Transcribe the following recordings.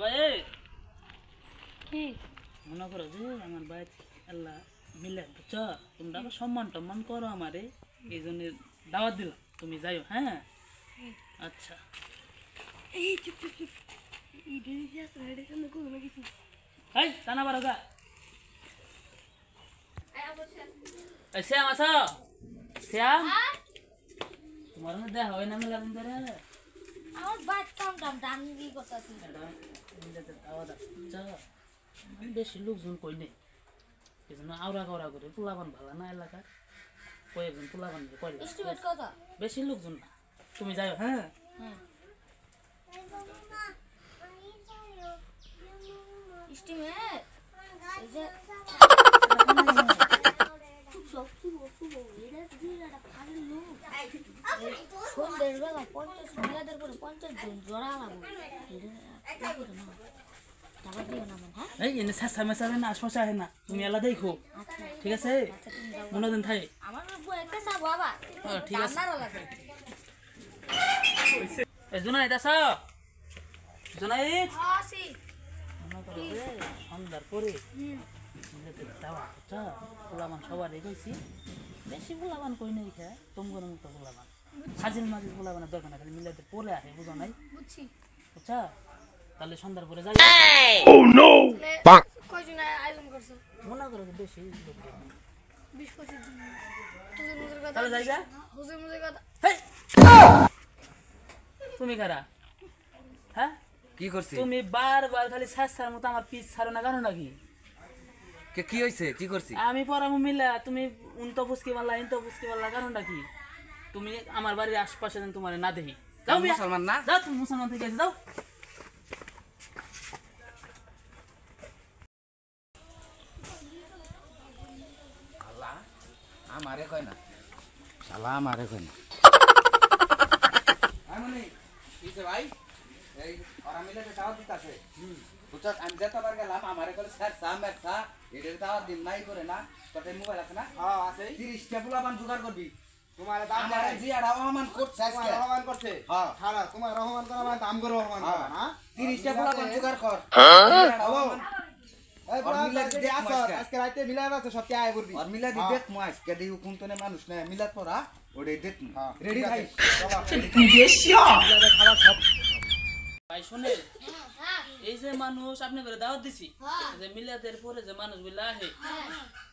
ভাই কি মনে করো যে আমার ভাই আল্লাহ মিলে বুঝছো তোমরা আবার সম্মান টম্মান করো আমারে এই জন্য দাওয়াত দিলাম তুমি যাইও হ্যাঁ আচ্ছা এই চুপ চুপ চুপ এই ডিজি আছে রেডি সামনে কোন কিছু এই টানা বারগা এই শ্যাম আসো শ্যাম তোমার না দেখা হয় না মেলা দিন ধরে আমার বাদ কাম কাম দান কি করতেছি বেশি লোকজন কই নেই এই জন্য আওরা করা করে পোলাবান ভালো না এলাকার কয়েকজন পোলাবান এস্টিমেট কত বেশি লোকজন না তুমি যাও হ্যাঁ হ্যাঁ এস্টিমেট এই যে সব শুরু এটা দিলাটা ভালো লোক সন্ধ্যের বেলা 50 মিলাদের পরে 50 জন জোড়া লাগবে এটা করে না টাকা দিও না মানে হ্যাঁ এই এনে সাসা মেসাবে না আশপাশে আহে না তুমি এলা দেখো ঠিক আছে মনে দিন থাই আমার বউ একটা সা বাবা ঠিক আছে আপনারও লাগে এই জুনাইদ আছো জুনাইদ আসি মনে করো যে সন্ধ্যার পরে দাওয়া আচ্ছা পোলাবান সবার রেখেছি বেশি পোলাবান কই নাই খা তোমার মতো পোলাবান হাজির মাজির পোলাবানের দরকার না খালি মিলাতে পরে আসে বুঝো নাই বুঝছি আচ্ছা তাহলে সন্ধ্যার পরে যাই কয়জন আয়োজন করছো মনে করো যে বেশি লোক 20-25 জন হুজুর মুজুর কথা তাহলে যাই যা হুজুর মুজুর কথা হেই তুমি কারা হ্যাঁ কি করছিস তুমি বারবার খালি সাসার মতো আমার পিছ ছাড়ো না কেন নাকি কি হইছে কি করছিস আমি পড়ামু মিলা তুমি উনতো ফুসকি মারলা ইনতো ফুসকি মারলা কারণটা কি তুমি আমার বাড়ির আশপাশে যেন তোমার না দেখি যাও মিয়া। মুসলমান না যাও তুমি মুসলমান থেকে যাও আল্লাহ আমারে কয় না শালা আমারে কয় না আমনি কিছে ভাই এই ওরা মিলে দাওয়াত দিতাছে বুঝছস আমি যেতবার গেলাম আমারে কইলে স্যার সামের সা এটার দাওয়াত দিন নাই করে না তোর মোবাইল আছে না হ্যাঁ আছে 30 টা পোলাপান জোগাড় করবি তোমার দাম আমারে জিয়াড়া রহমান করছে আজকে রহমান করছে হ্যাঁ খারা তোমার রহমান করা মানে দাম করে রহমান করা না 30 টা পোলাপান জোগাড় কর এই আর মিলাদ মিলাদ দেখ আছে মাসকে। আজকে রাতে মিলাদ আছে সব আয় করবি আর মিলাদি দেখ মাস কে দিউ কোন তনে মানুষ না মিলাদ পড়া ওটাই দেখ হ্যাঁ, রেডি ঠিক থাই আছে, মিলাদে খাওয়া সব ভাই শুনে এই যে মানুষ আপনি করে দাওয়াত দিছি যে মিলাদের পরে যে মানুষগুলো আহে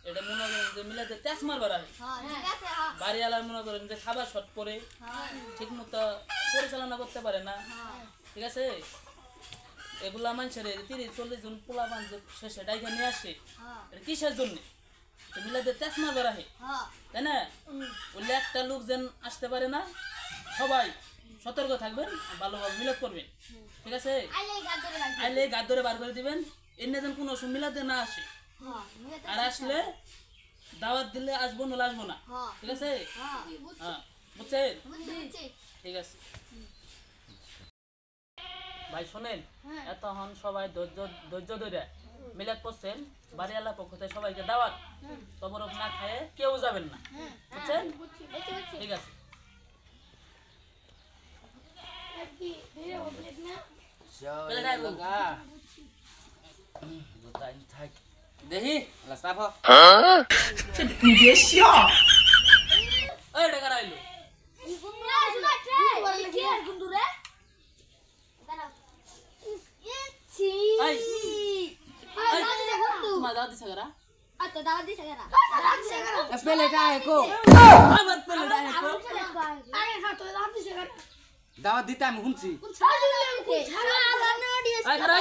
এটা মনে করেন যে মিলাদের তেজ মারবার আহে বাড়িওয়ালার মনে করেন যে খাবার শট পরে ঠিক মতো পরিচালনা করতে পারে না ঠিক আছে এগুলা মানুষের 30-40 জন পোলাপান যে শেষে ডাইকে নিয়ে আসে এটা কিসের জন্য মিলাদের তেজ মারবার আহে তাই না বললে একটা লোক যেন আসতে পারে না সবাই সতর্ক থাকবেন ভালোভাবে মিলাদ করবেন ঠিক আছে আইলে গাদ ধরে বার করে দিবেন এনে যেন কোনো মিলাদে না আসে আর আসলে দাওয়াত দিলে আসবো না আসবো না ঠিক আছে হ্যাঁ বুঝছেন ঠিক আছে ভাই শোনেন এতক্ষণ সবাই ধৈর্য ধরে মিলাদ করছেন বাড়িওয়ালা পক্ষ থেকে সবাইকে দাওয়াত তবরক না খায় কেউ যাবেন না বুঝছেন ঠিক আছে দেখি আল্লাহ সাফ ওই টাকা রাইলো তোমার দাওয়াত দিছে কারা স্পেলেটা একো আবার পেলে ডাইকো দাওয়াত দিতে আমি শুনছি আই খারা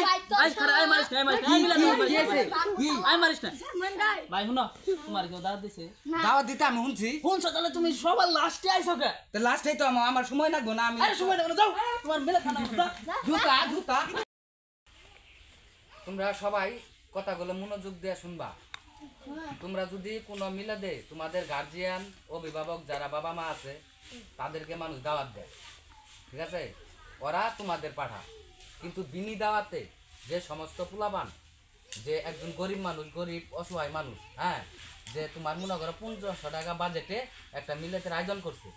আই মারিস না আই মিলাদ আই মারিস না ভাই শুনো তোমার কেউ দাওয়াত দিছে দাওয়াত দিতে আমি শুনছি শুনছো তাহলে তুমি সবার লাস্টে আইছো কে তো লাস্টেই তো আমার সময় লাগবে না আমি আরে সময় দেখো যাও তোমার মিলাদ খানা জুতা জুতা তোমরা সবাই কথাগুলো মনোযোগ দিয়ে শুনবা তোমরা যদি কোনো মিলাদে তোমাদের গার্জিয়ান অভিভাবক যারা বাবা মা আছে তাদেরকে মানুষ দাওয়াত দেয় ঠিক আছে ওরা তোমাদের পাঠা কিন্তু বিনি দাওয়াতে যে সমস্ত পোলাবান যে একজন গরিব মানুষ গরিব অসহায় মানুষ হ্যাঁ যে তোমার মনে করো 500 টাকা বাজেটে একটা মিলাদের আয়োজন করছে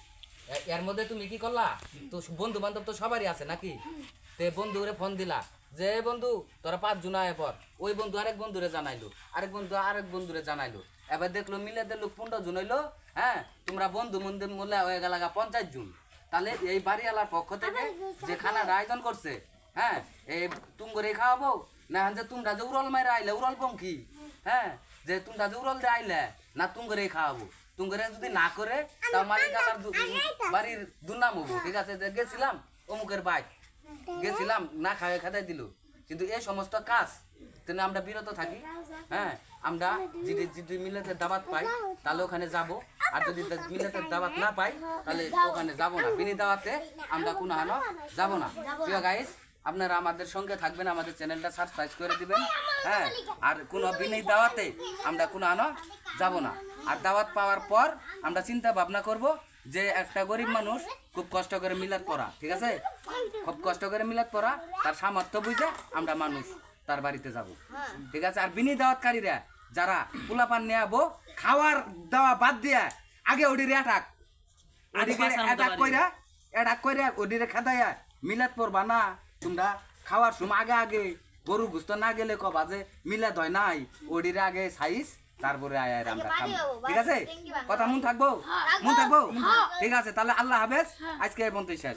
এর মধ্যে তুমি কি করলা তো বন্ধু বান্ধব তো সবারই আছে নাকি তে বন্ধুরে ফোন দিলা যে বন্ধু তোরা 5 জন আয় পর ওই বন্ধু আরেক বন্ধুরে জানাইলো আরেক বন্ধুরে জানাইলো এবার দেখলো মিলাদের লোক 15 জন হইলো হ্যাঁ তোমরা বন্ধু মন্দির মোল্লা হয়ে গেল 50 জন তাহলে এই বাড়িওয়ালার পক্ষ থেকে যে খানার আয়োজন করছে হ্যাঁ এই তুমগরে খাওয়াবো না যে তোমরা যে উড়ল মাইরা আইলে উড়ল পঙ্কি হ্যাঁ যে তোমরা যে উড়ল দিয়ে আইলে না তুমগরে খাওয়াবো তুমগরে যদি না করে তাও মালিকালার বাড়ির দুর্নাম হবো ঠিক আছে যে গেছিলাম অমুকের বাইক গেছিলাম না খাওয়া খাতাই দিল কিন্তু এই সমস্ত কাজ তেনে আমরা বিরত থাকি হ্যাঁ আমরা যদি মিলাদের দাওয়াত পাই তাহলে ওখানে যাব আর যদি মিলাদের দাওয়াত না পাই তাহলে ওখানে যাব না বিনি দাওয়াতে আমরা কোনো হানো যাব না প্রিয় গাইস আপনারা আমাদের সঙ্গে থাকবেন আমাদের চ্যানেলটা সাবস্ক্রাইব করে দিবেন হ্যাঁ আর কোনো বিনি দাওয়াতে আমরা কোনো হানো যাব না আর দাওয়াত পাওয়ার পর আমরা চিন্তা ভাবনা করব যে একটা গরিব মানুষ খুব কষ্ট করে মিলাদ পড়া ঠিক আছে খুব কষ্ট করে মিলাদ পড়া তার সামর্থ্য বুঝে আমরা মানুষ তার বাড়িতে যাব ঠিক আছে আর বিনি দাওয়াতকারীরা যারা পোলাপান নিয়ে আবো খাওয়ার দাওয়া বাদ দিয়া আগে ওডিরে অ্যাটাক কইরা ওডিরে খাদাইয়া মিলাদ পড়বা না তোমরা খাওয়ার সময় আগে গরু গুস্ত না গেলে কবা যে মিলাদ হয় নাই ওডিরে আগে সাইজ তারপরে আয়ার আমরা খাবো ঠিক আছে কথা মন থাকবো ঠিক আছে তাহলে আল্লাহ হাফেজ আজকে এই পর্যন্তই শেষ